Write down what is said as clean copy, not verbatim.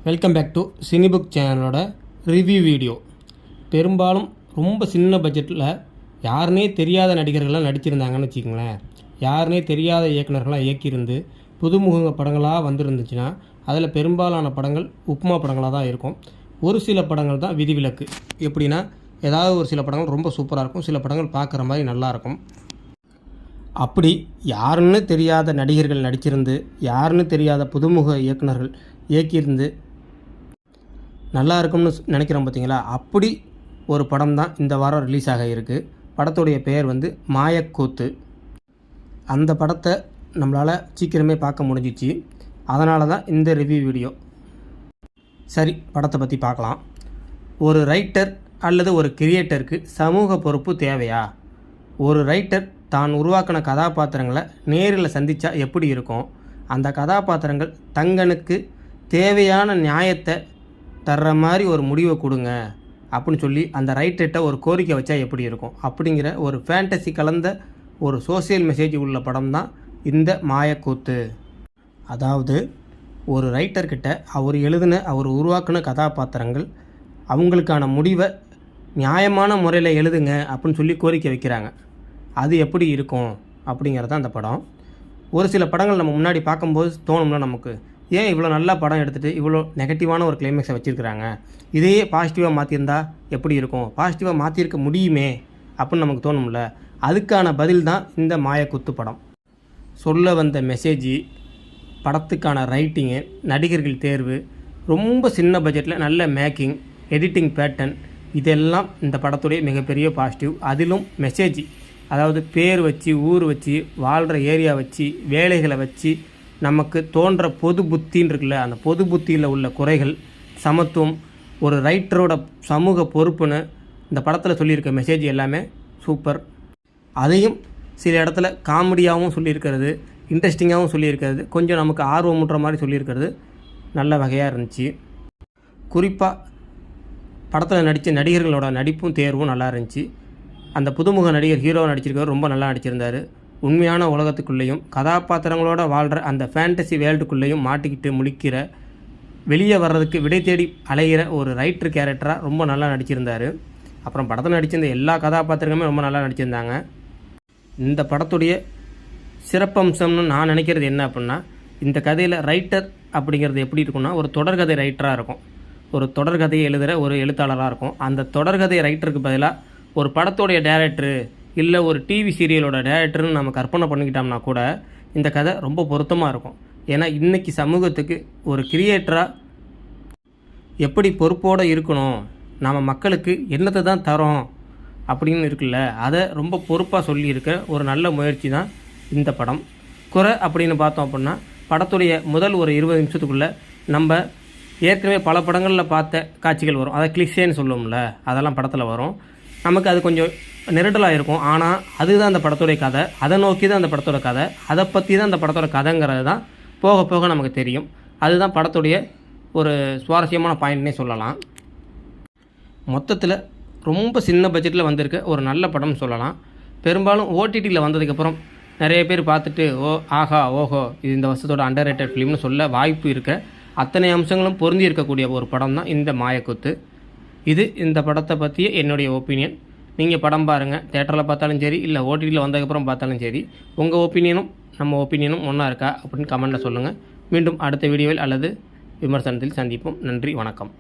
Welcome back to சினிபுக் சேனலோட review video. பெரும்பாலும் ரொம்ப சின்ன பட்ஜெட்டில் யாருனே தெரியாத நடிகர்கள்லாம் நடிச்சிருந்தாங்கன்னு வச்சுக்கோங்களேன். யாருனே தெரியாத இயக்குநர்கள்லாம் இயக்கியிருந்து புதுமுக படங்களாக வந்துருந்துச்சுன்னா அதில் பெரும்பாலான படங்கள் உப்புமா படங்களாக தான் இருக்கும். ஒரு சில படங்கள் தான் விதிவிலக்கு. எப்படின்னா, ஏதாவது ஒரு சில படங்கள் ரொம்ப சூப்பராக இருக்கும், சில படங்கள் பார்க்குற மாதிரி நல்லாயிருக்கும். அப்படி யாருன்னு தெரியாத நடிகர்கள் நடிச்சிருந்து, யாருன்னு தெரியாத புதுமுக இயக்குநர்கள் இயக்கியிருந்து நல்லா இருக்கும்னு நினைக்கிறோம் பார்த்தீங்களா? அப்படி ஒரு படம் தான் இந்த வாரம் ரிலீஸ் ஆக இருக்குது. படத்துடைய பெயர் மாயக்கூத்து. அந்த படத்தை நம்மளால் சீக்கிரமே பார்க்க முடிஞ்சிச்சு. அதனால தான் இந்த ரிவ்யூ வீடியோ. சரி, படத்தை பற்றி பார்க்கலாம். ஒரு ரைட்டர் அல்லது ஒரு கிரியேட்டருக்கு சமூக பொறுப்பு தேவையா? ஒரு ரைட்டர் தான் உருவாக்கின கதாபாத்திரங்களை நேரில் சந்தித்தா எப்படி இருக்கும்? அந்த கதாபாத்திரங்கள் தங்களுக்கு தேவையான நியாயத்தை தர்ற மாதிரி ஒரு முடிவை கொடுங்க அப்படின்னு சொல்லி அந்த ரைட்டர்கிட்ட ஒரு கோரிக்கை வச்சா எப்படி இருக்கும்? அப்படிங்கிற ஒரு ஃபேண்டசி கலந்த ஒரு சோசியல் மெசேஜ் உள்ள படம் தான் இந்த மாயக்கூத்து. அதாவது, ஒரு ரைட்டர்கிட்ட அவர் உருவாக்கின கதாபாத்திரங்கள் அவங்களுக்கான முடிவை நியாயமான முறையில் எழுதுங்க அப்படின்னு சொல்லி கோரிக்கை வைக்கிறாங்க. அது எப்படி இருக்கும் அப்படிங்கிறது தான் அந்த படம். ஒரு சில படங்கள் நம்ம முன்னாடி பார்க்கும்போது தோணும்ல நமக்கு, ஏன் இவ்வளோ நல்ல படம் எடுத்துகிட்டு இவ்வளோ நெகட்டிவான ஒரு கிளைமேக்ஸை வச்சுருக்கிறாங்க, இதையே பாசிட்டிவாக மாற்றியிருந்தா எப்படி இருக்கும், பாசிட்டிவாக மாற்றிருக்க முடியுமே அப்படின்னு நமக்கு தோணும்ல. அதுக்கான பதில் தான் இந்த மாயக்கூத்து படம். சொல்ல வந்த மெசேஜ், படத்துக்கான ரைட்டிங்கு, நடிகர்கள் தேர்வு, ரொம்ப சின்ன பட்ஜெட்டில் நல்ல மேக்கிங், எடிட்டிங் பேட்டர்ன், இதெல்லாம் இந்த படத்துடைய மிகப்பெரிய பாசிட்டிவ். அதிலும் மெசேஜ், அதாவது பேர் வச்சு, ஊர் வச்சு, வாழ்கிற ஏரியா வச்சு, வேலைகளை வச்சு நமக்கு தோன்ற பொது புத்தின்னு இருக்குல்ல, அந்த பொது புத்தியில் உள்ள குறைகள், சமத்துவம், ஒரு ரைட்டரோட சமூக பொறுப்புன்னு இந்த படத்தில் சொல்லியிருக்க மெசேஜ் எல்லாமே சூப்பர். அதையும் சில இடத்துல காமெடியாகவும் சொல்லியிருக்கிறது, இன்ட்ரெஸ்டிங்காகவும் சொல்லியிருக்கிறது, கொஞ்சம் நமக்கு ஆர்வமுன்ற மாதிரி சொல்லியிருக்கிறது நல்ல வகையாக இருந்துச்சு. குறிப்பாக படத்தில் நடித்த நடிகர்களோட நடிப்பும் தேர்வும் நல்லா இருந்துச்சு. அந்த புதுமுக நடிகர் ஹீரோவை நடிச்சிருக்கவர் ரொம்ப நல்லா நடிச்சிருந்தார். உண்மையான உலகத்துக்குள்ளேயும் கதாபாத்திரங்களோட வாழ்கிற அந்த ஃபேண்டசி வேர்ல்டுக்குள்ளேயும் மாட்டிக்கிட்டு முழிக்கிற, வெளியே வர்றதுக்கு விடை தேடி அலைகிற ஒரு ரைட்டர் கேரக்டராக ரொம்ப நல்லா நடிச்சிருந்தார். அப்புறம் படத்தில் நடிச்சிருந்த எல்லா கதாபாத்திரங்களுமே ரொம்ப நல்லா நடிச்சிருந்தாங்க. இந்த படத்துடைய சிறப்பம்சம்னு நான் நினைக்கிறது என்ன அப்படின்னா, இந்த கதையில் ரைட்டர் அப்படிங்கிறது எப்படி இருக்குன்னா, ஒரு தொடர்கதை ரைட்டராக இருக்கும், ஒரு தொடர்கதையை எழுதுகிற ஒரு எழுத்தாளராக இருக்கும். அந்த தொடர்கதை ரைட்டருக்கு பதிலாக ஒரு படத்துடைய டைரக்டரு இல்லை ஒரு டிவி சீரியலோட டைரக்டர்னு நம்ம கற்பனை பண்ணிக்கிட்டோம்னா கூட இந்த கதை ரொம்ப பொருத்தமாக இருக்கும். ஏன்னா இன்றைக்கி சமூகத்துக்கு ஒரு கிரியேட்டராக எப்படி பொறுப்போடு இருக்கணும், நம்ம மக்களுக்கு என்னத்தை தான் தரோம் அப்படின்னு இருக்குல்ல, அதை ரொம்ப பொறுப்பாக சொல்லியிருக்க ஒரு நல்ல முயற்சி தான் இந்த படம். குறை அப்படின்னு பார்த்தோம் அப்படின்னா, படத்துடைய முதல் ஒரு 20 நிமிஷத்துக்குள்ளே நம்ம ஏற்கனவே பல படங்களில் பார்த்த காட்சிகள் வரும், அதை கிளிஷேன்னு சொல்லுவோம்ல, அதெல்லாம் படத்தில் வரும். நமக்கு அது கொஞ்சம் நெருடலாக இருக்கும். ஆனால் அதுதான் அந்த படத்துடைய கதை, அதை நோக்கி தான் அந்த படத்தோட கதை, அதை பற்றி தான் அந்த படத்தோட கதைங்கிறது தான் போக போக நமக்கு தெரியும். அதுதான் படத்துடைய ஒரு சுவாரஸ்யமான பாயிண்ட்னே சொல்லலாம். மொத்தத்தில் ரொம்ப சின்ன பட்ஜெட்டில் வந்திருக்க ஒரு நல்ல படம்னு சொல்லலாம். பெரும்பாலும் ஓடிடியில் வந்ததுக்கப்புறம் நிறைய பேர் பார்த்துட்டு ஆஹா ஓஹோ இது இந்த வருஷத்தோட அண்டர் ரேட்டட் ஃபிலிம்னு சொல்ல வாய்ப்பு இருக்க அத்தனை அம்சங்களும் பொருந்தி இருக்கக்கூடிய ஒரு படம் தான் இந்த மாயக்கூத்து. இது இந்த படத்தை பற்றிய என்னுடைய ஒப்பீனியன். நீங்கள் படம் பாருங்கள், தேட்டரில் பார்த்தாலும் சரி, இல்லை ஓடிடியில் வந்ததுக்கப்புறம் பார்த்தாலும் சரி, உங்கள் ஒப்பீனியனும் நம்ம ஒப்பீனியனும் ஒன்றா இருக்கா அப்படின்னு கமெண்ட்டில் சொல்லுங்கள். மீண்டும் அடுத்த வீடியோவில் அல்லது விமர்சனத்தில் சந்திப்போம். நன்றி, வணக்கம்.